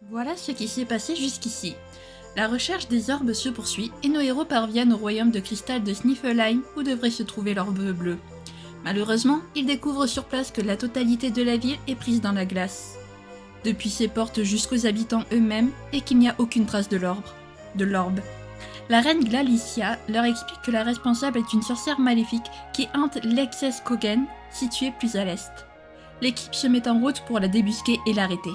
Voilà ce qui s'est passé jusqu'ici. La recherche des orbes se poursuit et nos héros parviennent au royaume de cristal de Sniffelheim où devrait se trouver l'orbe bleu. Malheureusement, ils découvrent sur place que la totalité de la ville est prise dans la glace. Depuis ses portes jusqu'aux habitants eux-mêmes et qu'il n'y a aucune trace de l'orbe. La reine Glalicia leur explique que la responsable est une sorcière maléfique qui hante l'Excess Kogen, située plus à l'est. L'équipe se met en route pour la débusquer et l'arrêter.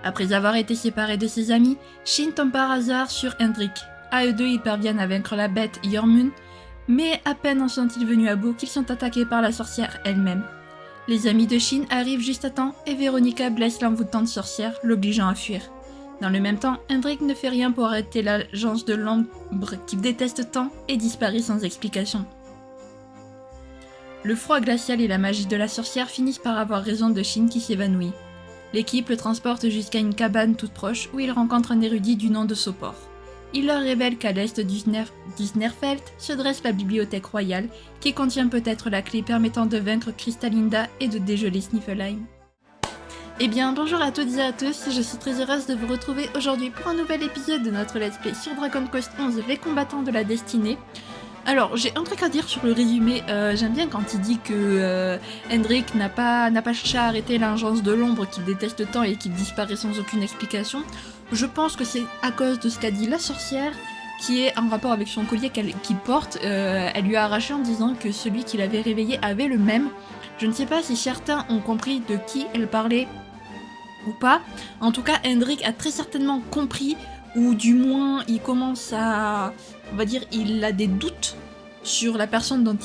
Après avoir été séparés de ses amis, Shin tombe par hasard sur Hendrik. À eux deux, ils parviennent à vaincre la bête Yormun, mais à peine en sont-ils venus à bout qu'ils sont attaqués par la sorcière elle-même. Les amis de Shin arrivent juste à temps et Veronica blesse l'envoûtante sorcière, l'obligeant à fuir. Dans le même temps, Hendrik ne fait rien pour arrêter l'agence de l'ombre qu'il déteste tant et disparaît sans explication. Le froid glacial et la magie de la sorcière finissent par avoir raison de Shin qui s'évanouit. L'équipe le transporte jusqu'à une cabane toute proche où il rencontre un érudit du nom de Sopor. Il leur révèle qu'à l'est du Snerfeld se dresse la bibliothèque royale qui contient peut-être la clé permettant de vaincre Crystalinda et de dégeler Sniffelheim. Eh bien bonjour à toutes et à tous, je suis très heureuse de vous retrouver aujourd'hui pour un nouvel épisode de notre let's play sur Dragon Quest XI, les combattants de la destinée. Alors, j'ai un truc à dire sur le résumé. J'aime bien quand il dit que Hendrik n'a pas cherché à arrêter l'agence de l'ombre qu'il déteste tant et qu'il disparaît sans aucune explication. Je pense que c'est à cause de ce qu'a dit la sorcière, qui est en rapport avec son collier qu'il porte. Elle lui a arraché en disant que celui qui l'avait réveillé avait le même. Je ne sais pas si certains ont compris de qui elle parlait ou pas. En tout cas, Hendrik a très certainement compris, ou du moins il commence à... on va dire, il a des doutes sur la personne dont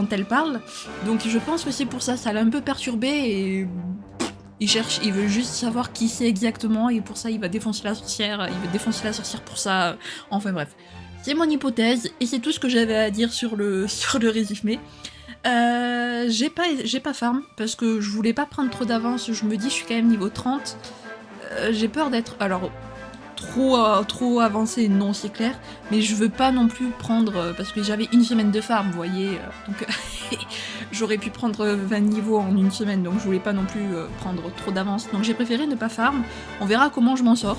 elle parle. Donc je pense que c'est pour ça, ça l'a un peu perturbé et il veut juste savoir qui c'est exactement et pour ça il va défoncer la sorcière. Il veut défoncer la sorcière pour ça. Enfin bref, c'est mon hypothèse et c'est tout ce que j'avais à dire sur le résumé. J'ai pas farm parce que je voulais pas prendre trop d'avance. Je me dis, je suis quand même niveau 30. J'ai peur d'être... alors... trop avancé, non c'est clair, mais je veux pas non plus prendre, parce que j'avais une semaine de farm, vous voyez, donc j'aurais pu prendre 20 niveaux en une semaine, donc je voulais pas non plus prendre trop d'avance, donc j'ai préféré ne pas farm. On verra comment je m'en sors,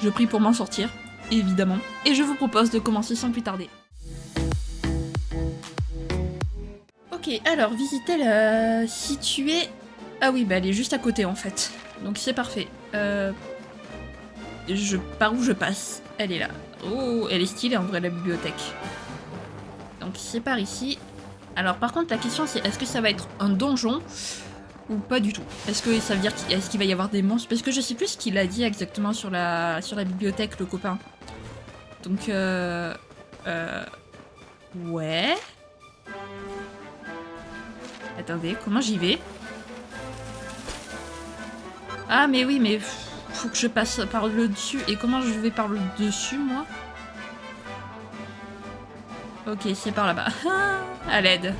je prie pour m'en sortir, évidemment, et je vous propose de commencer sans plus tarder. Ok, alors visiter la située... ah oui, bah elle est juste à côté en fait, donc c'est parfait. Par où je passe? Elle est là. Oh, elle est stylée en vrai la bibliothèque. Donc c'est par ici. Alors par contre la question c'est est-ce que ça va être un donjon ou pas du tout? Est-ce que ça veut dire qu'il va y avoir des monstres? Parce que je sais plus ce qu'il a dit exactement sur la bibliothèque le copain. Donc ouais. Attendez, comment j'y vais? Ah mais oui mais... faut que je passe par le dessus. Et comment je vais par le dessus, moi? Ok, c'est par là-bas. À l'aide.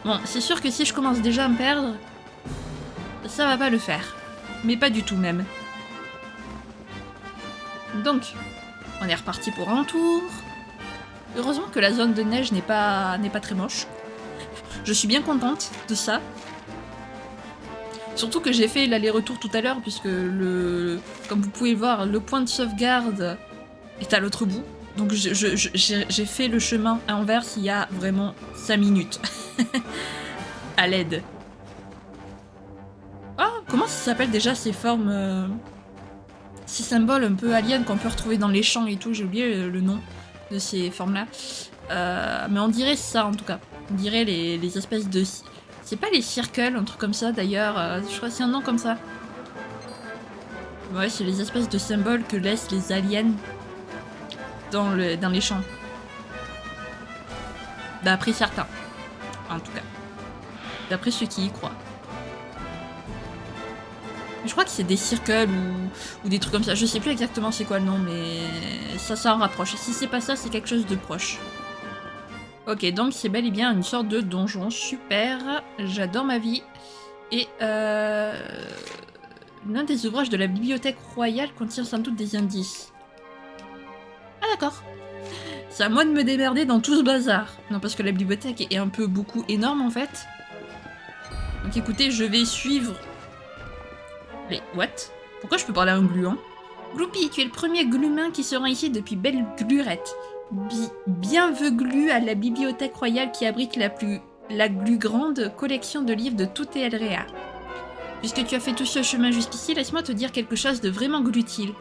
Bon, c'est sûr que si je commence déjà à me perdre, ça va pas le faire. Mais pas du tout, même. Donc, on est reparti pour un tour. Heureusement que la zone de neige n'est pas très moche. Je suis bien contente de ça. Surtout que j'ai fait l'aller-retour tout à l'heure, puisque comme vous pouvez voir, le point de sauvegarde est à l'autre bout. Donc j'ai fait le chemin inverse il y a vraiment 5 minutes. À l'aide. Ah, comment ça s'appelle déjà ces formes... ces symboles un peu aliens qu'on peut retrouver dans les champs et tout, j'ai oublié le nom de ces formes-là. Mais on dirait ça en tout cas. On dirait les espèces de... c'est pas les circles, un truc comme ça d'ailleurs, je crois que c'est un nom comme ça. Ouais, c'est les espèces de symboles que laissent les aliens dans les champs. D'après certains, en tout cas. D'après ceux qui y croient. Je crois que c'est des circles ou des trucs comme ça, je sais plus exactement c'est quoi le nom, mais ça s'en rapproche. Si c'est pas ça, c'est quelque chose de proche. Ok, donc c'est bel et bien une sorte de donjon, super, j'adore ma vie. Et l'un des ouvrages de la bibliothèque royale contient sans doute des indices. Ah d'accord. C'est à moi de me démerder dans tout ce bazar. Non, parce que la bibliothèque est un peu énorme en fait. Donc écoutez, je vais suivre Les... What? Pourquoi je peux parler à un gluant? Gloupi, tu es le premier glumain qui se rend ici depuis belle glurette. Bienvenue à la bibliothèque royale qui abrite la plus grande collection de livres de toute Elrea. Puisque tu as fait tout ce chemin jusqu'ici, laisse-moi te dire quelque chose de vraiment glutile.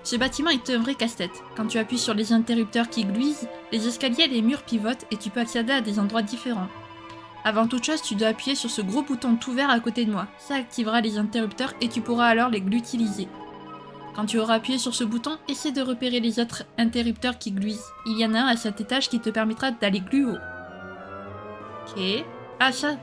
Ce bâtiment est un vrai casse-tête. Quand tu appuies sur les interrupteurs qui gluisent, les escaliers et les murs pivotent et tu peux accéder à des endroits différents. Avant toute chose, tu dois appuyer sur ce gros bouton tout vert à côté de moi. Ça activera les interrupteurs et tu pourras alors les glutiliser. Quand tu auras appuyé sur ce bouton, essaie de repérer les autres interrupteurs qui gluisent. Il y en a un à cet étage qui te permettra d'aller plus haut. Ok. Ah, ça.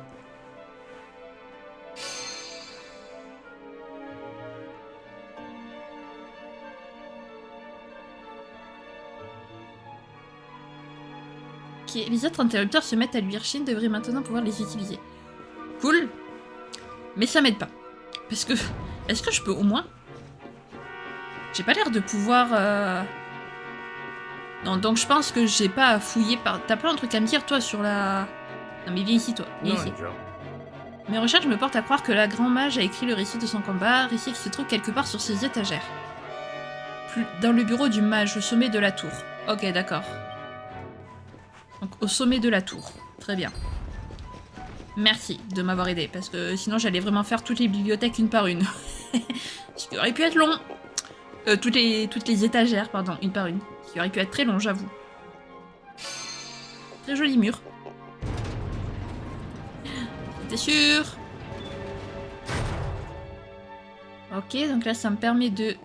Ok, les autres interrupteurs se mettent à luire. Shin devrait maintenant pouvoir les utiliser. Cool. Mais ça m'aide pas. Parce que... Est-ce que je peux au moins... J'ai pas l'air de pouvoir... Non, donc je pense que j'ai pas à fouiller par... T'as plein de trucs à me dire, toi, sur la... Non mais viens ici, toi. Viens ici. Mes recherches me portent à croire que la grand mage a écrit le récit de son combat, récit qui se trouve quelque part sur ses étagères. Dans le bureau du mage, au sommet de la tour. Ok, d'accord. Donc au sommet de la tour. Très bien. Merci de m'avoir aidé, parce que sinon j'allais vraiment faire toutes les bibliothèques une par une. Ce qui aurait pu être long. Toutes les étagères, pardon, une par une. Ce qui aurait pu être très long, j'avoue. Très joli mur. T'es sûr? Ok, donc là ça me permet de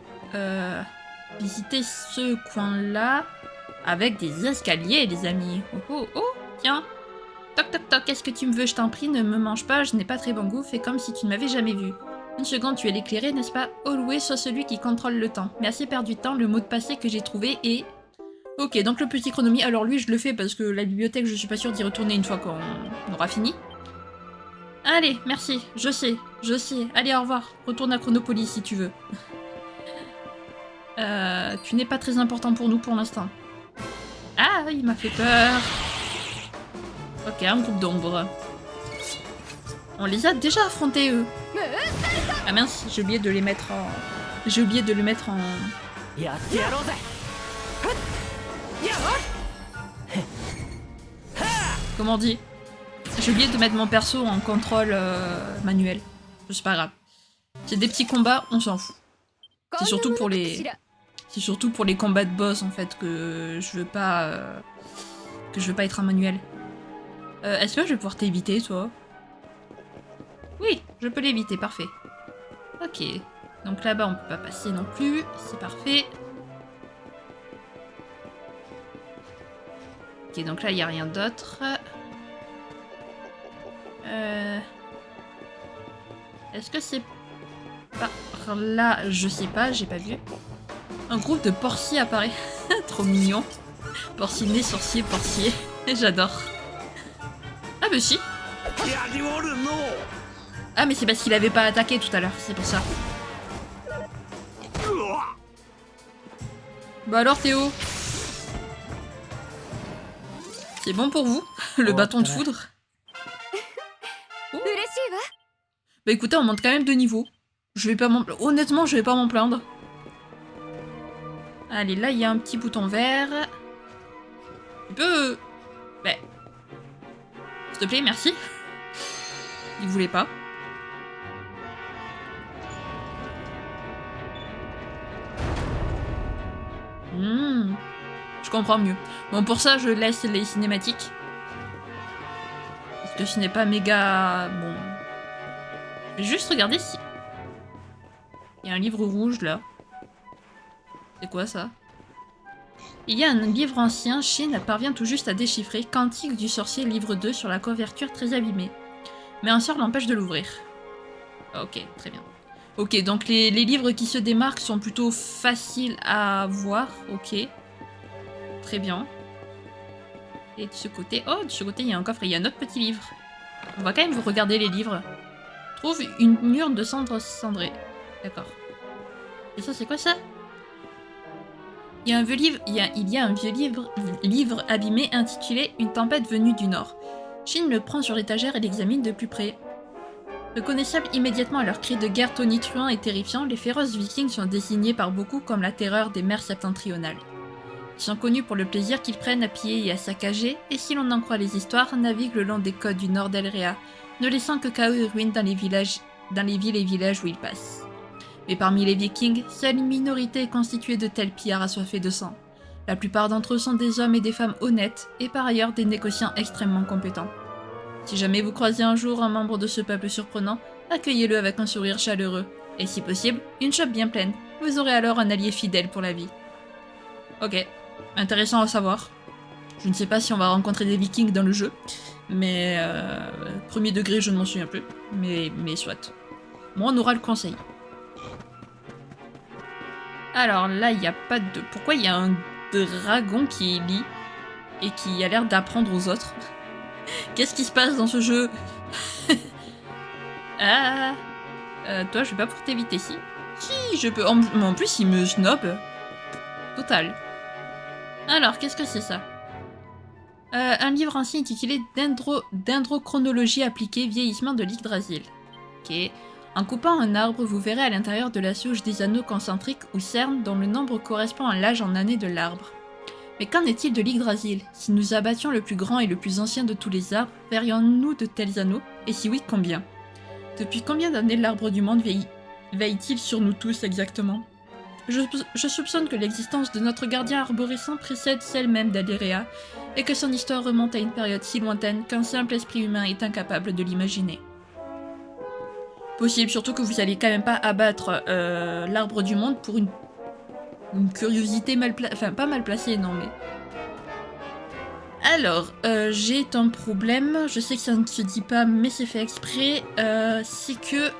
visiter ce coin-là avec des escaliers, les amis. Oh oh oh, tiens. Toc toc toc, qu'est-ce que tu me veux? Je t'en prie, ne me mange pas, je n'ai pas très bon goût, fais comme si tu ne m'avais jamais vu. Une seconde, tu es l'éclairé, n'est-ce pas? Always soit celui qui contrôle le temps. Merci perdu de temps, le mot de passé que j'ai trouvé est... Ok, donc le petit chronomie, alors lui je le fais parce que la bibliothèque je suis pas sûre d'y retourner une fois qu'on aura fini. Allez, merci, je sais. Allez, au revoir, retourne à Chronopolis si tu veux. Tu n'es pas très important pour nous pour l'instant. Ah, il m'a fait peur. Ok, un groupe d'ombre. On les a déjà affrontés, eux. Ah mince, j'ai oublié de les mettre en... Comment on dit? J'ai oublié de mettre mon perso en contrôle manuel. C'est pas grave. C'est des petits combats, on s'en fout. C'est surtout pour les... C'est surtout pour les combats de boss, en fait, que je veux pas... que je veux pas être en manuel. Est-ce que je vais pouvoir t'éviter, toi? Oui, je peux l'éviter, parfait. Ok. Donc là-bas, on peut pas passer non plus. C'est parfait. Ok, donc là, il n'y a rien d'autre. Est-ce que c'est par là? Je sais pas, j'ai pas vu. Un groupe de porciers apparaît. Trop mignon. Porcinet, sorcier, porcier. J'adore. Ah bah si. Ah mais c'est parce qu'il avait pas attaqué tout à l'heure, c'est pour ça. Bah alors Théo, c'est bon pour vous? Le bâton de foudre? Oh. Bah écoutez, on monte quand même de niveau. Je vais pas m'en... Honnêtement, je vais pas m'en plaindre. Allez, là il y a un petit bouton vert. Tu peux... Bah... S'il te plaît, merci. Il voulait pas. Je comprends mieux. Bon, pour ça, je laisse les cinématiques. Parce que ce n'est pas méga... Bon. Je vais juste regarder si... Il y a un livre rouge, là. C'est quoi, ça? Il y a un livre ancien, Shin parvient tout juste à déchiffrer. Cantique du sorcier, livre 2, sur la couverture très abîmée. Mais un sort l'empêche de l'ouvrir. Ok, très bien. Ok, donc les livres qui se démarquent sont plutôt faciles à voir. Ok. Très bien. Et de ce côté... Oh, de ce côté, il y a un coffre et il y a un autre petit livre. On va quand même vous regarder les livres. Trouve une urne de cendres cendrées. D'accord. Et ça, c'est quoi ça? Il y a un vieux livre, il y a un vieux livre abîmé intitulé Une tempête venue du nord. Shin le prend sur l'étagère et l'examine de plus près. Reconnaissables immédiatement à leur cri de guerre tonitruant et terrifiant, les féroces vikings sont désignés par beaucoup comme la terreur des mers septentrionales. Ils sont connus pour le plaisir qu'ils prennent à piller et à saccager, et si l'on en croit les histoires, naviguent le long des côtes du nord d'Elrea, ne laissant que chaos et ruines dans les villes et villages où ils passent. Mais parmi les vikings, seule une minorité est constituée de tels pillards assoiffés de sang. La plupart d'entre eux sont des hommes et des femmes honnêtes, et par ailleurs des négociants extrêmement compétents. Si jamais vous croisez un jour un membre de ce peuple surprenant, accueillez-le avec un sourire chaleureux, et si possible, une chope bien pleine. Vous aurez alors un allié fidèle pour la vie. Ok, intéressant à savoir. Je ne sais pas si on va rencontrer des vikings dans le jeu, mais premier degré je ne m'en souviens plus, mais soit. Bon, on aura le conseil. Alors là, il n'y a pas de... Pourquoi il y a un dragon qui lit et qui a l'air d'apprendre aux autres? Qu'est-ce qui se passe dans ce jeu? Ah, toi, je vais pas pour t'éviter, si. Si, je peux... En plus, il me snob. Total. Alors, qu'est-ce que c'est ça? Un livre ancien intitulé Dendrochronologie appliquée, vieillissement de l'Yggdrasil. Ok. En coupant un arbre, vous verrez à l'intérieur de la souche des anneaux concentriques ou cernes dont le nombre correspond à l'âge en années de l'arbre. Mais qu'en est-il de l'Yggdrasil? Si nous abattions le plus grand et le plus ancien de tous les arbres, verrions-nous de tels anneaux? Et si oui, combien? Depuis combien d'années l'arbre du monde veille-t-il sur nous tous exactement? Je soupçonne que l'existence de notre gardien arborescent précède celle même d'Alerea, et que son histoire remonte à une période si lointaine qu'un simple esprit humain est incapable de l'imaginer. Possible, surtout que vous allez quand même pas abattre l'arbre du monde pour une curiosité mal placée. Enfin, pas mal placée, non, mais... Alors, j'ai un problème. Je sais que ça ne se dit pas, mais c'est fait exprès. C'est que...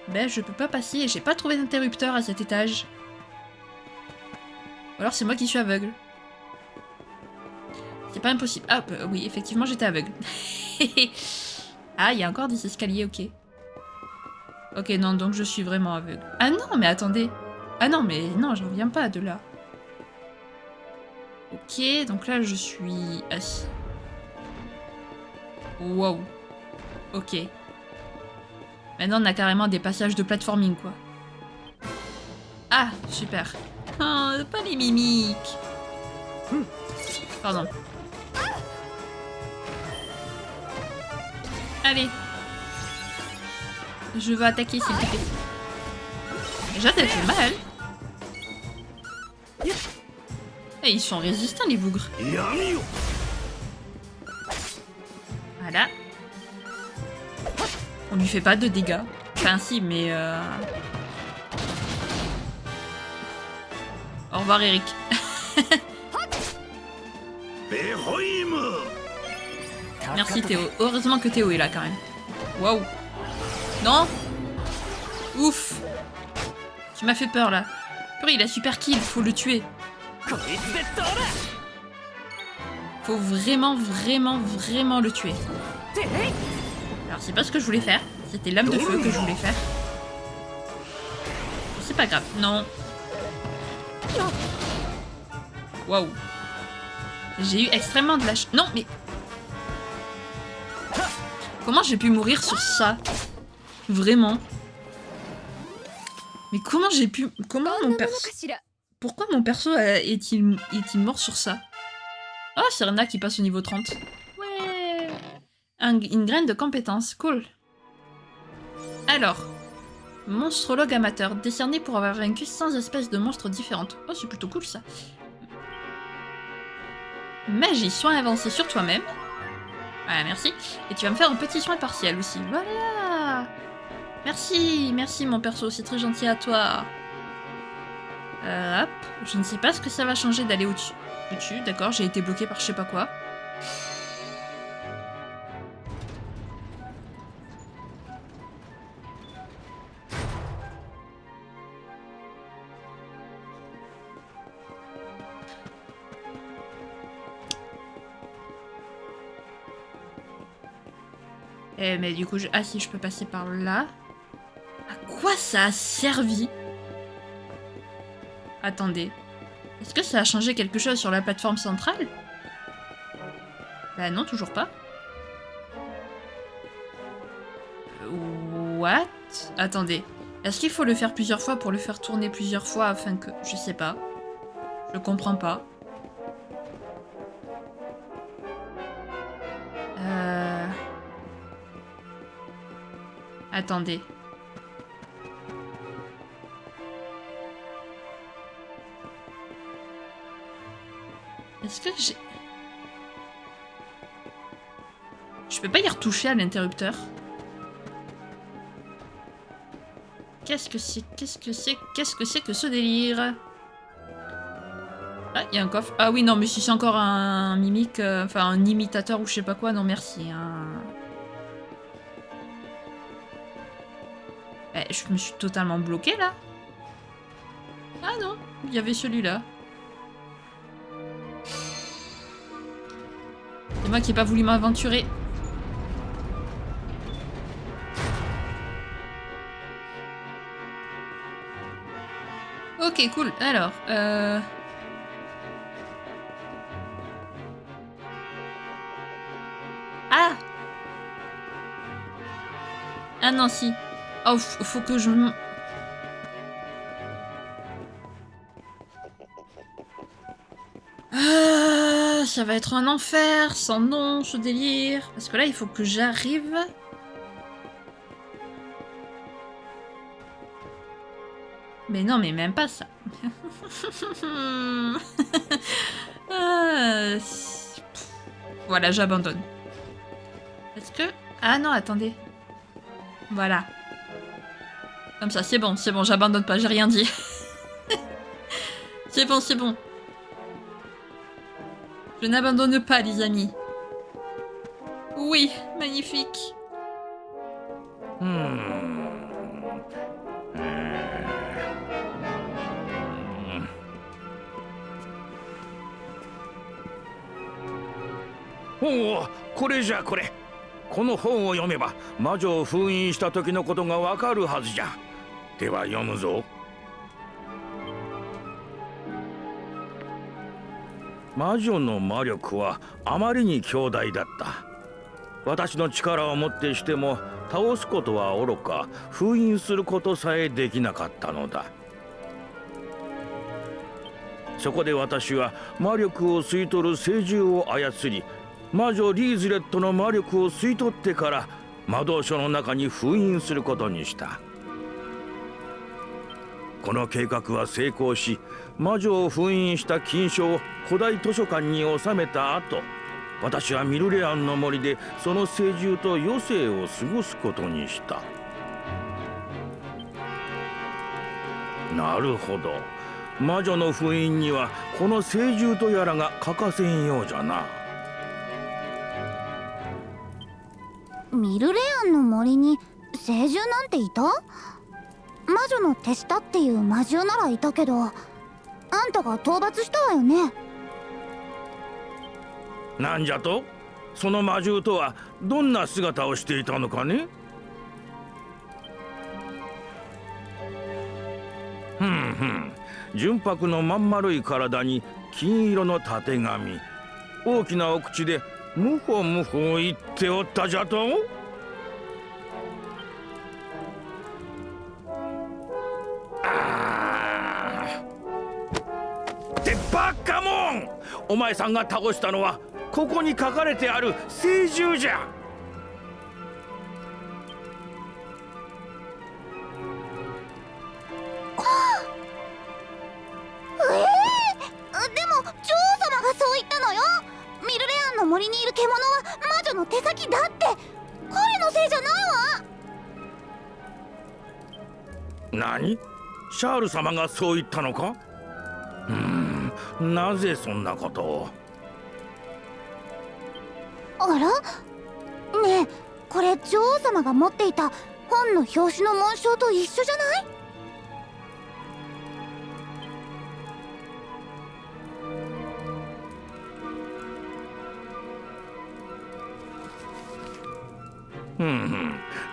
Ben, je peux pas passer et j'ai pas trouvé d'interrupteur à cet étage. Ou alors c'est moi qui suis aveugle. C'est pas impossible. Ah, bah, oui, effectivement, j'étais aveugle. Ah, il y a encore des escaliers, ok. Ok, non, donc je suis vraiment aveugle. Ah non, mais attendez. Ah non, mais non, j'en reviens pas de là. Ok, donc là, je suis assis. Wow. Ok. Maintenant, on a carrément des passages de platforming, quoi. Ah, super. Oh, pas les mimiques. Pardon. Allez. Je veux attaquer, s'il te plaît. Déjà, ça fait mal. Et ils sont résistants, les bougres. Voilà. On lui fait pas de dégâts. Enfin, si, mais... Au revoir, Eric. Merci, Théo. Heureusement que Théo est là, quand même. Waouh. Non. Ouf. Tu m'as fait peur, là. Purée, il a super kill. Faut le tuer. Faut vraiment, vraiment, vraiment le tuer. Alors, c'est pas ce que je voulais faire. C'était l'âme de feu que je voulais faire. C'est pas grave. Non. Waouh. J'ai eu extrêmement de la chance. Non, mais... Comment j'ai pu mourir sur ça? Vraiment. Mais comment j'ai pu... Comment mon perso... Pourquoi mon perso est-il mort sur ça? Oh, Serena qui passe au niveau 30. Ouais. Une graine de compétence. Cool. Alors. Monstrologue amateur. Décerné pour avoir vaincu 100 espèces de monstres différentes. Oh, c'est plutôt cool ça. Magie, soin avancé sur toi-même. Voilà, merci. Et tu vas me faire un petit soin partiel aussi. Voilà. Merci, merci mon perso, c'est très gentil à toi. Hop, je ne sais pas ce que ça va changer d'aller au-dessus. D'accord, j'ai été bloqué par je sais pas quoi. Mais du coup, ah si, je peux passer par là. À quoi ça a servi? Attendez. Est-ce que ça a changé quelque chose sur la plateforme centrale? Bah non, toujours pas. What? Attendez. Est-ce qu'il faut le faire plusieurs fois pour le faire tourner plusieurs fois afin que... Je sais pas. Je comprends pas. Attendez. Est-ce que j'ai... Je peux pas y retoucher à l'interrupteur? Qu'est-ce que c'est que ce délire? Ah, il y a un coffre. Ah oui, non, mais si c'est encore un mimique, enfin un imitateur ou je sais pas quoi, non merci. Hein. Je me suis totalement bloquée là. Ah non, il y avait celui-là. C'est moi qui ai pas voulu m'aventurer. Ok, cool. Alors, Ah! Ah non, si. Oh, faut que je... Ça va être un enfer, sans nom, ce délire. Parce que là, il faut que j'arrive... Mais non, mais même pas ça. Voilà, j'abandonne. Est-ce que... Ah non, attendez. Voilà. Comme ça, c'est bon, j'abandonne pas, j'ai rien dit. C'est bon, c'est bon. Je n'abandonne pas, les amis. Oui, magnifique.おお、これじゃこれ。この本を読めば魔女を封印した時のことがわかるはずじゃ。では読むぞ。魔女の魔力はあまりに強大だった。私の力をもってしても倒すことはおろか封印することさえできなかったのだ。そこで私は魔力を吸い取る聖獣を操り、魔女リーズレットの魔力を吸い取ってから魔導書の中に封印することにした。この計画は成功し、魔女を封印した金書を古代図書館に収めた後、私はミルレアンの森でその聖獣と余生を過ごすことにした。なるほど。魔女の封印にはこの聖獣とやらが欠かせんようじゃな。ミルレアンの森に聖獣なんていた？魔女の手下っていう魔獣ならいたけど、あんたが討伐したわよね。なんじゃと？その魔獣とはどんな姿をしていたのかね？純白のまん丸い体に金色のたてがみ、大きなお口でムホムホ言っておったじゃと？ってバカモン！お前さんが倒したのはここに書かれてある聖獣じゃ。でも女王様がそう言ったのよ。ミルレアンの森にいる獣は魔女の手先だって。彼のせいじゃないわ。何？シャール様がそう言ったのか？なぜそんなことを？あら？ねえ、これ女王様が持っていた本の表紙の紋章と一緒じゃない？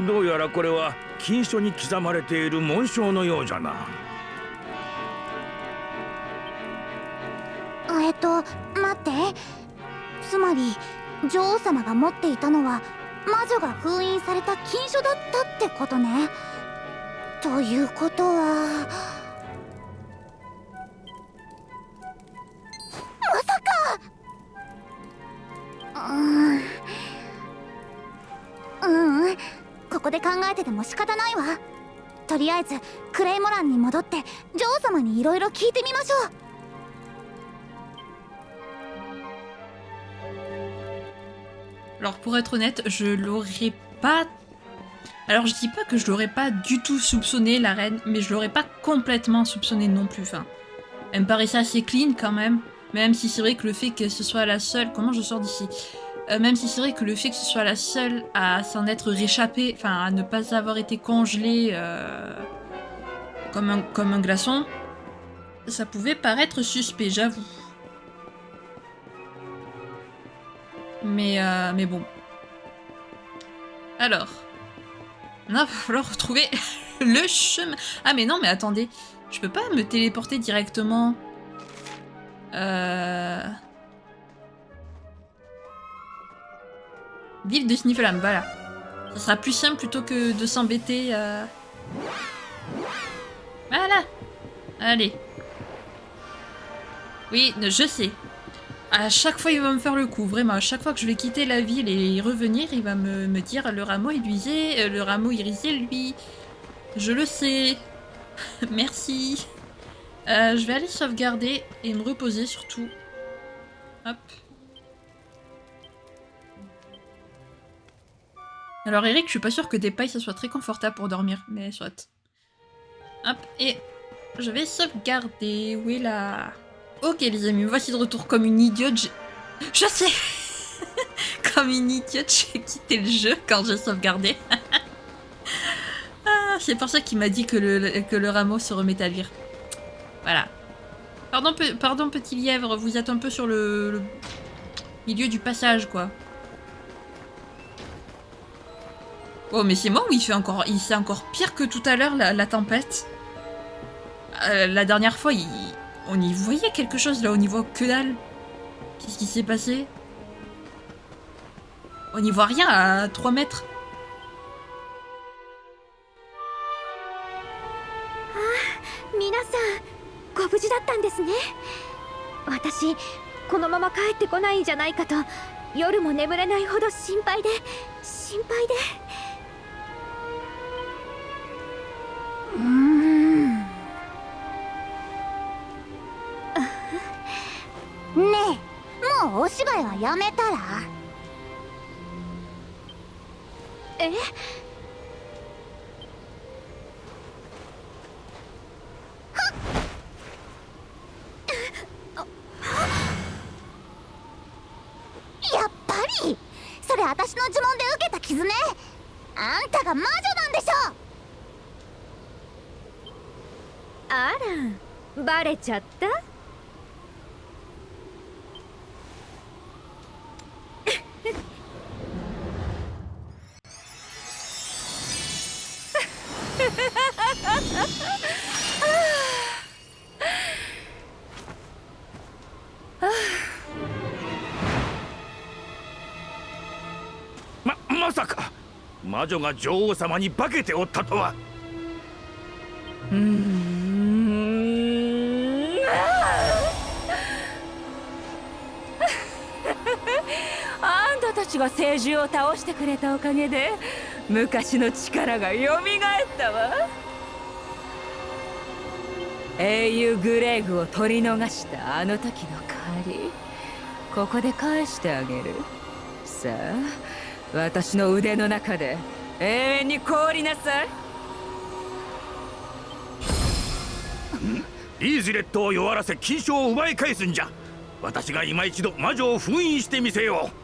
どうやらこれは金書に刻まれている紋章のようじゃな。待って。つまり女王様が持っていたのは魔女が封印された禁書だったってことね。ということはまさか。ここで考えてても仕方ないわ。とりあえずクレイモランに戻って女王様にいろいろ聞いてみましょう。Alors pour être honnête, je l'aurais pas... Alors je dis pas que je l'aurais pas du tout soupçonné la reine, mais je l'aurais pas complètement soupçonné non plus. Enfin, elle me paraissait assez clean quand même si c'est vrai que le fait que ce soit la seule... Comment je sors d'ici même si c'est vrai que le fait que ce soit la seule à s'en être réchappée, enfin à ne pas avoir été congelée comme un glaçon, ça pouvait paraître suspect, j'avoue. Mais bon. Alors. Il va falloir retrouver le chemin. Ah mais non, mais attendez. Je peux pas me téléporter directement. Ville de Sniffelam, voilà. Ça sera plus simple plutôt que de s'embêter. Voilà. Allez. Oui, je sais. À chaque fois, il va me faire le coup, vraiment. À chaque fois que je vais quitter la ville et y revenir, il va me dire le rameau irisé, le rameau irisé, lui. Je le sais. Merci. Je vais aller sauvegarder et me reposer surtout. Hop. Alors Eric, je suis pas sûre que des pailles ça soit très confortable pour dormir, mais soit. Hop, et je vais sauvegarder. Où est la... Ok les amis, me voici de retour comme une idiote. Je sais. Comme une idiote, j'ai quitté le jeu quand j'ai sauvegardé. Ah, c'est pour ça qu'il m'a dit que le rameau se remettait à lire. Voilà. Pardon petit lièvre, vous êtes un peu sur le milieu du passage quoi. Oh mais c'est moi ou c'est encore pire que tout à l'heure la tempête. La dernière fois on y voyait quelque chose là, on y voit que dalle. Qu'est-ce qui s'est passé? On n'y voit rien à 3 mètres. Ah, minasan, ご無事だったんですね。私このまま帰ってこないんじゃないかと夜も眠れないほど心配で。ねえ、もうお芝居はやめたら？え？やっぱりそれ私の呪文で受けた傷ね。あんたが魔女なんでしょ。あら、バレちゃった？まさか魔女が女王様に化けておったとは。あんたたちが聖獣を倒してくれたおかげで昔の力がよみがえったわ。英雄グレーグを取り逃したあの時の借り、ここで返してあげる。さあ、私の腕の中で永遠に凍りなさい。リーズレットを弱らせ金賞を奪い返すんじゃ。私が今一度魔女を封印してみせよう。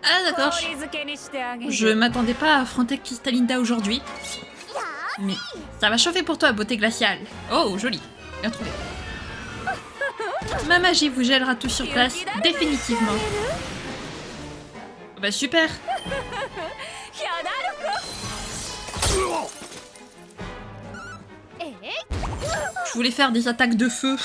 Ah d'accord, je m'attendais pas à affronter Cristallinda aujourd'hui. Mais ça va chauffer pour toi, beauté glaciale. Oh, joli. Bien trouvé. Ma magie vous gèlera tout sur place, définitivement. Bah super. Je voulais faire des attaques de feu.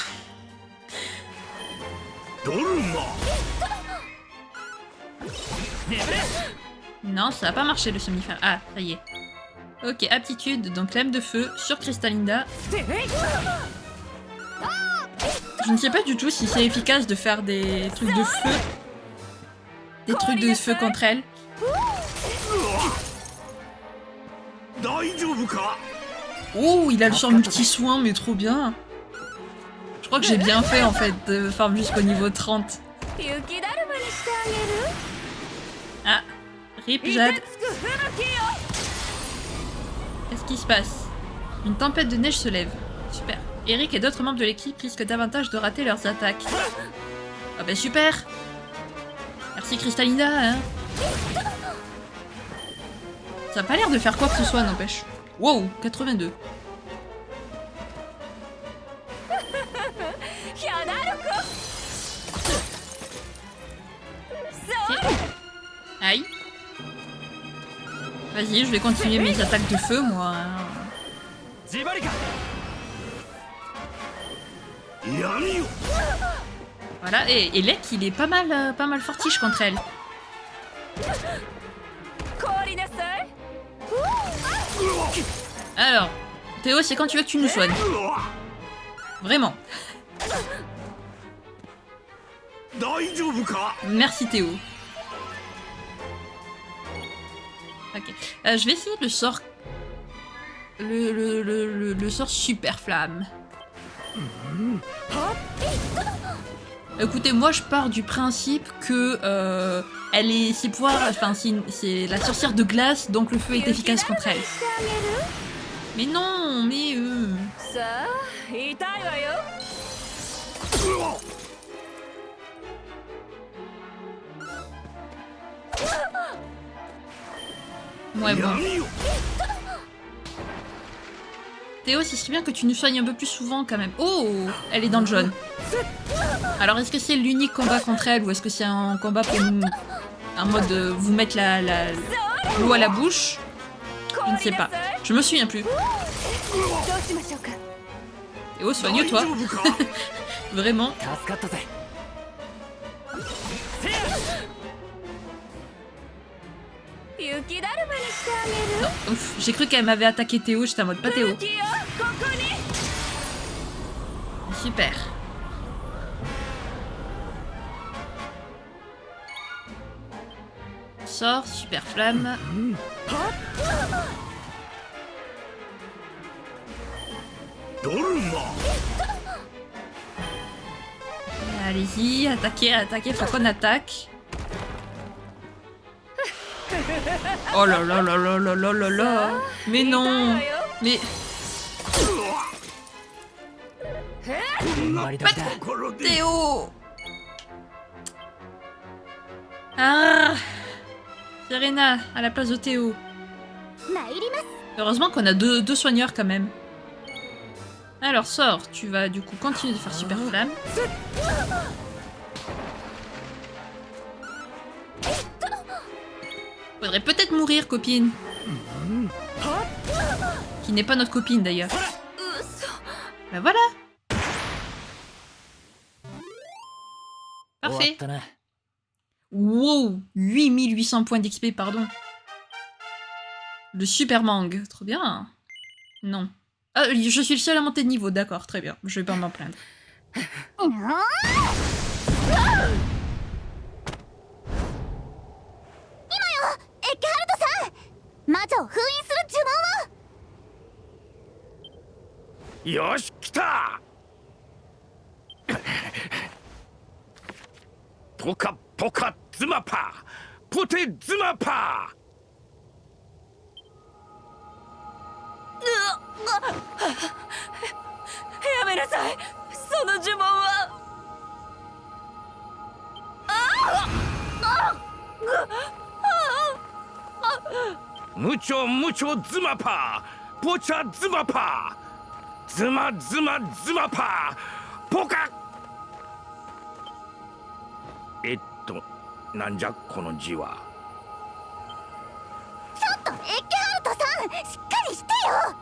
Non, ça a pas marché le somnifère. Ah, ça y est. Ok, aptitude, donc lame de feu sur Cristallinda. Je ne sais pas du tout si c'est efficace de faire des trucs de feu. Des trucs de feu contre elle. Oh, il a le sort multi-soin, mais trop bien. Je crois que j'ai bien fait en fait de farm jusqu'au niveau 30. Ah, rip Jade. Qu'est-ce qui se passe? Une tempête de neige se lève. Super. Eric et d'autres membres de l'équipe risquent davantage de rater leurs attaques. Ah bah super. Merci Cristallinda, hein. Ça a pas l'air de faire quoi que ce soit, n'empêche. Wow, 82. Aïe. Vas-y, je vais continuer mes attaques de feu, moi. Voilà, et Lek, il est pas mal fortiche contre elle. Alors, Théo, c'est quand tu veux que tu nous soignes. Vraiment. Merci Théo. Ok. Je vais essayer le sort... Le sort super flamme. Écoutez, moi je pars du principe que elle est ses pouvoirs, enfin c'est la sorcière de glace, donc le feu est efficace contre elle. Mais non, mais ouais bon. Théo, ce serait bien que tu nous soignes un peu plus souvent quand même. Oh, elle est dans le jaune. Alors, est-ce que c'est l'unique combat contre elle ou est-ce que c'est un combat pour nous... un mode de vous mettre l'eau à la bouche? Je ne sais pas. Je me souviens plus. Théo, soigne-toi. Vraiment. Non, ouf, j'ai cru qu'elle m'avait attaqué Théo, j'étais en mode pas Théo. Super. Sort, super flamme. Allez-y, attaquez, faut qu'on attaque. Oh là là là là là là là là. Mais non. Mais... Théo. Ah, Serena à la place de Théo. Heureusement qu'on a deux soigneurs quand même. Alors sors, tu vas du coup continuer de faire super flamme. Faudrait peut-être mourir, copine. Qui n'est pas notre copine d'ailleurs. Ben voilà. Parfait. Wow, 8800 points d'XP, pardon. Le super mangue, trop bien. Non. Ah, je suis le seul à monter de niveau, d'accord, très bien. Je vais pas m'en plaindre. Yoshi, kita! Poka poka zumapa! Pote zumapa! やめなさい、その呪文は。ムチョムチョズマパーポチャズマパーズマズマズマパーポカ。なんじゃこの字は。ちょっとエッケハルトさん、しっかりしてよ。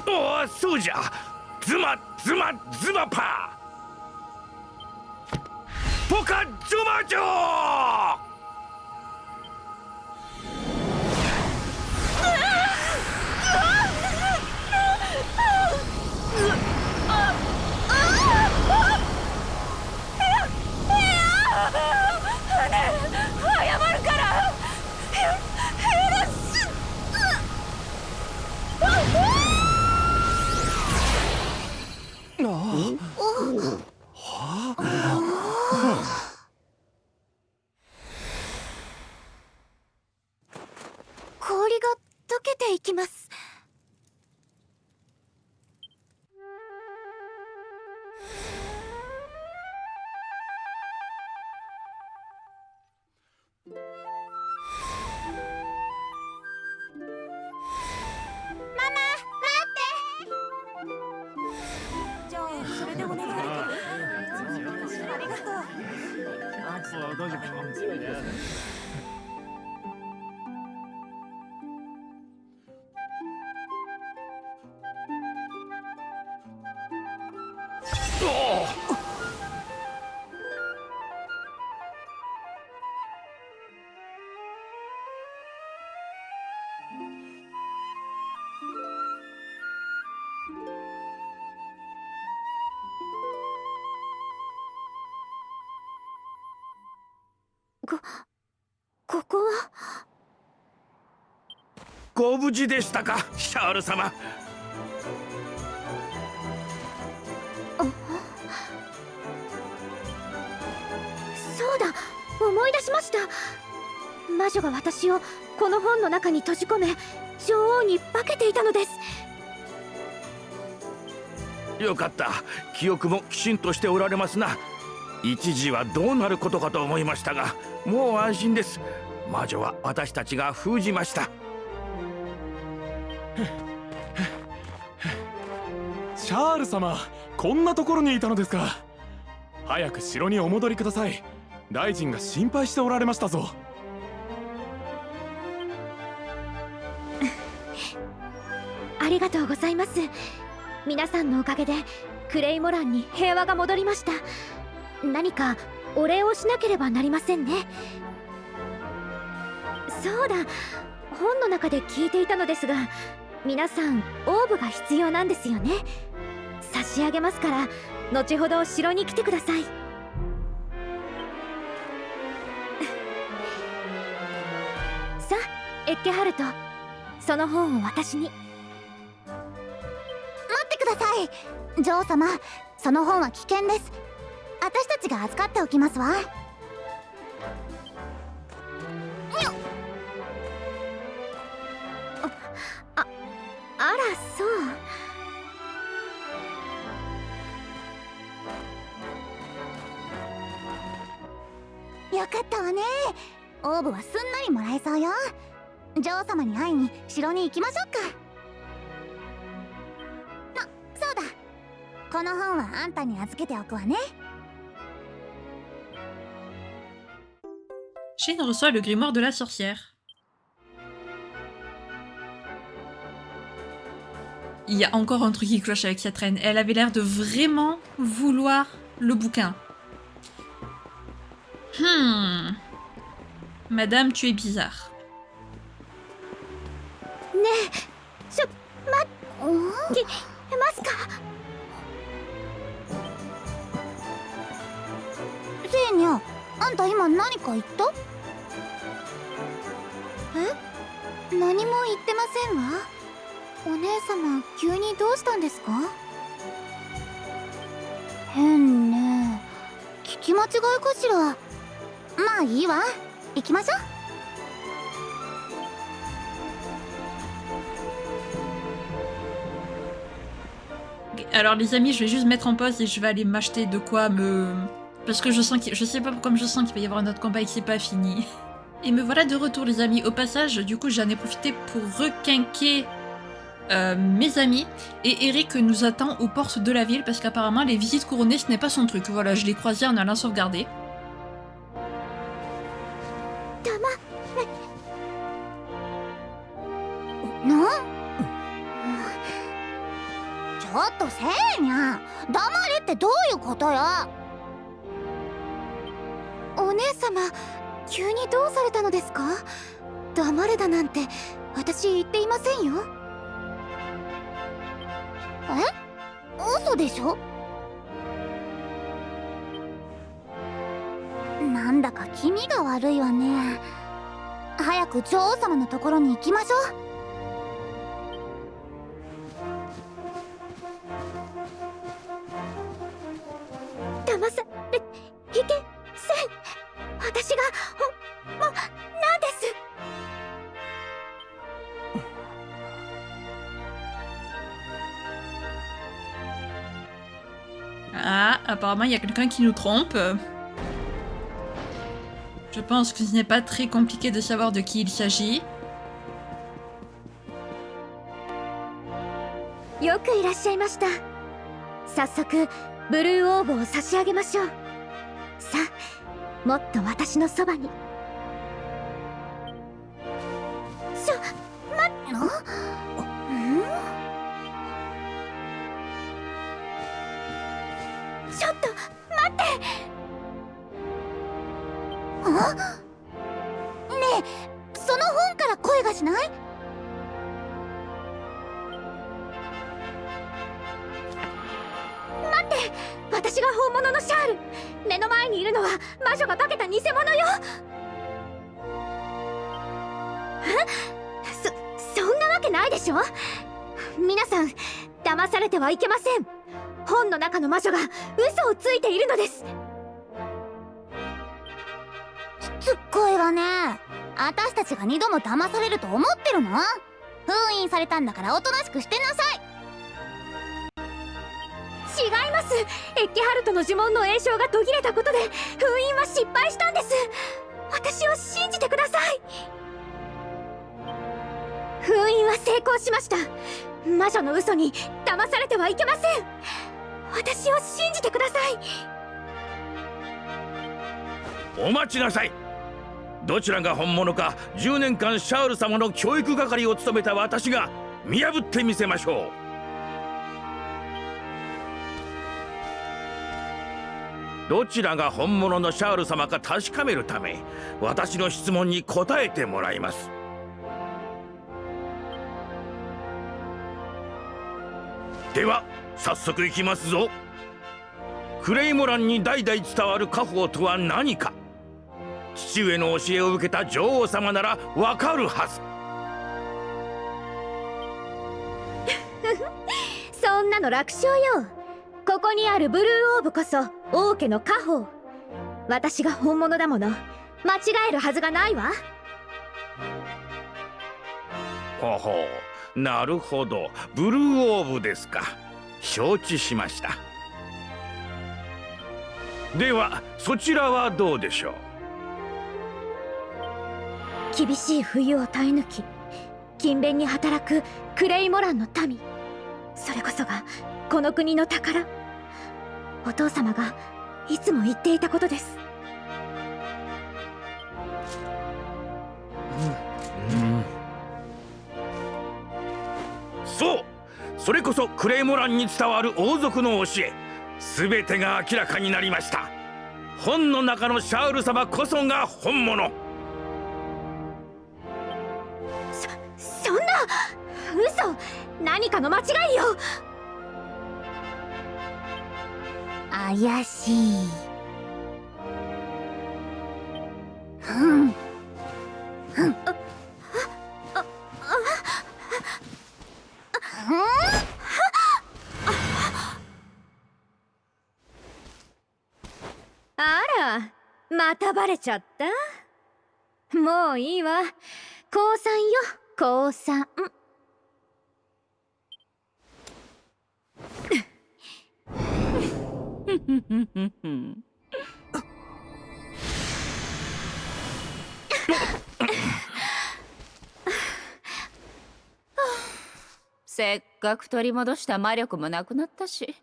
おお、そうじゃ。ズマズマズマパー。ポカッチョ魔女。謝るから。氷が溶けていきます。ここはご無事でしたか、シャール様。そうだ、思い出しました。魔女が私をこの本の中に閉じ込め、女王に化けていたのです。よかった。記憶もきちんとしておられますな。一時はどうなることかと思いましたが、もう安心です。魔女は私たちが封じました。シャール様、こんなところにいたのですか。早く城にお戻りください。大臣が心配しておられましたぞ。ありがとうございます。皆さんのおかげでクレイモランに平和が戻りました。何かお礼をしなければなりませんね。そうだ、本の中で聞いていたのですが、皆さんオーブが必要なんですよね。差し上げますから、後ほど城に来てください。さあ、エッケハルト、その本を私に。待ってください、女王様。その本は危険です。私たちが預かっておきますわ。あら、そう。よかったわね。オーブはすんなりもらえそうよ。女王様に会いに城に行きましょうか。そうだ、この本はあんたに預けておくわね。Shin reçoit le grimoire de la sorcière. Il y a encore un truc qui cloche avec cette reine. Elle avait l'air de vraiment vouloir le bouquin. Madame, tu es bizarre. Seinya, あんた今何か言った？え？何も言ってませんわ。お姉様、急にどうしたんですか？変ね。聞き間違いかしら。まあいいわ。行きましょう。Alors les amis, je vais juste mettre en pause et je vais aller m'acheter de quoi me... Parce que je sens qu'il... Je sais pas pourquoi je sens qu'il va y avoir un autre combat et que c'est pas fini. Et me voilà de retour les amis. Au passage, du coup j'en ai profité pour requinquer mes amis. Et Eric nous attend aux portes de la ville parce qu'apparemment les visites couronnées ce n'est pas son truc. Voilà, je l'ai croisé en allant sauvegarder. Non? ちょっとセーニャ、黙れってどういうことよ。姉様、急にどうされたのですか？黙れだなんて私言っていませんよ。嘘でしょ？なんだか気味が悪いわね。早く女王様のところに行きましょう。騙されいけせん。私がなんです。Ah, apparemment il y a quelqu'un qui nous trompe. Je pense que ce n'est pas très compliqué de savoir de qui il s'agit. よくいらっしゃいました。早速ブルーオーブを差し上げましょう。さあ、もっと私のそばに。ちょっと待って。ねえ、その本から声がしない？待って、私が本物のシャール。目の前にいるのは魔女が化けた偽物よ。そんなわけないでしょ。皆さん騙されてはいけません。本の中の魔女が嘘をついているのです。つっこいわね。私たちが2度も騙されると思ってるの？封印されたんだからおとなしくしてなさい。違います。エッケハルトの呪文の詠唱が途切れたことで封印は失敗したんです。私を信じてください。封印は成功しました。魔女の嘘に騙されてはいけません。私を信じてください。お待ちなさい。どちらが本物か10年間シャール様の教育係を務めた私が見破ってみせましょう。どちらが本物のシャール様か確かめるため私の質問に答えてもらいます。では早速いきますぞ。クレイモランに代々伝わる家宝とは何か。父上の教えを受けた女王様ならわかるはず。そんなの楽勝よ。ここにあるブルーオーブこそ王家の家宝。私が本物だもの。間違えるはずがないわ。ほほう、なるほど、ブルーオーブですか。承知しました。ではそちらはどうでしょう。厳しい冬を耐え抜き勤勉に働くクレイモランの民、それこそがこの国の宝。お父様がいつも言っていたことです。そう、それこそクレイモランに伝わる王族の教え。全てが明らかになりました。本の中のシャール様こそが本物。そんな嘘。何かの間違いよ。怪しい。あら、またバレちゃった。もういいわ。降参よ、降参。せっかく取り戻した魔力もなくなったし、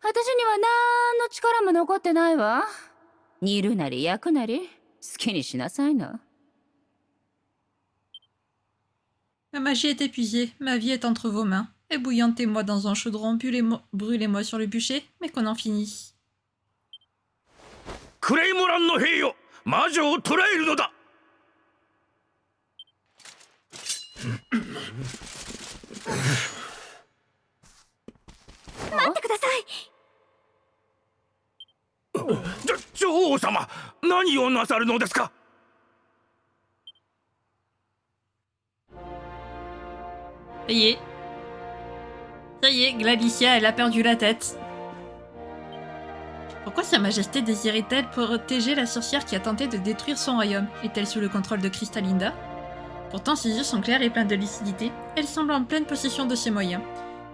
私にはなんの力も残ってないわ。煮るなり焼くなり好きにしなさいな。Ma magie est épuisée, ma vie est entre vos mains. Ébouillantez-moi dans un chaudron, brûlez-moi sur le bûcher, mais qu'on en finisse. クレイモランの兵よ、魔女を捕らえるのだ。待ってください。女王様、何をなさるのですか。Ça y est. Ça y est, Gladicia, elle a perdu la tête. Pourquoi Sa Majesté désirait-elle protéger la sorcière qui a tenté de détruire son royaume? Est-elle sous le contrôle de Cristallinda? Pourtant, ses yeux sont clairs et pleins de lucidité. Elle semble en pleine possession de ses moyens.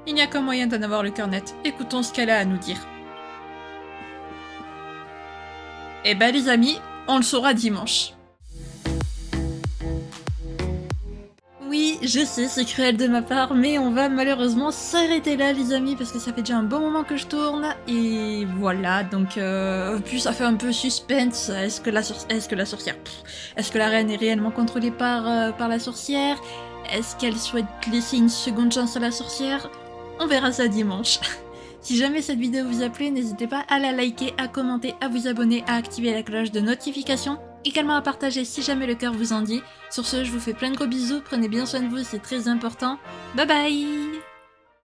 Il n'y a qu'un moyen d'en avoir le cœur net. Écoutons ce qu'elle a à nous dire. Eh ben les amis, on le saura dimanche. Oui, je sais, c'est cruel de ma part, mais on va malheureusement s'arrêter là les amis, parce que ça fait déjà un bon moment que je tourne, et voilà, donc puis ça fait un peu suspense, est-ce que la sorcière, est-ce que la reine est réellement contrôlée par la sorcière? Est-ce qu'elle souhaite laisser une seconde chance à la sorcière? On verra ça dimanche. Si jamais cette vidéo vous a plu, n'hésitez pas à la liker, à commenter, à vous abonner, à activer la cloche de notification, également à partager si jamais le cœur vous en dit. Sur ce, je vous fais plein de gros bisous, prenez bien soin de vous, c'est très important. Bye bye!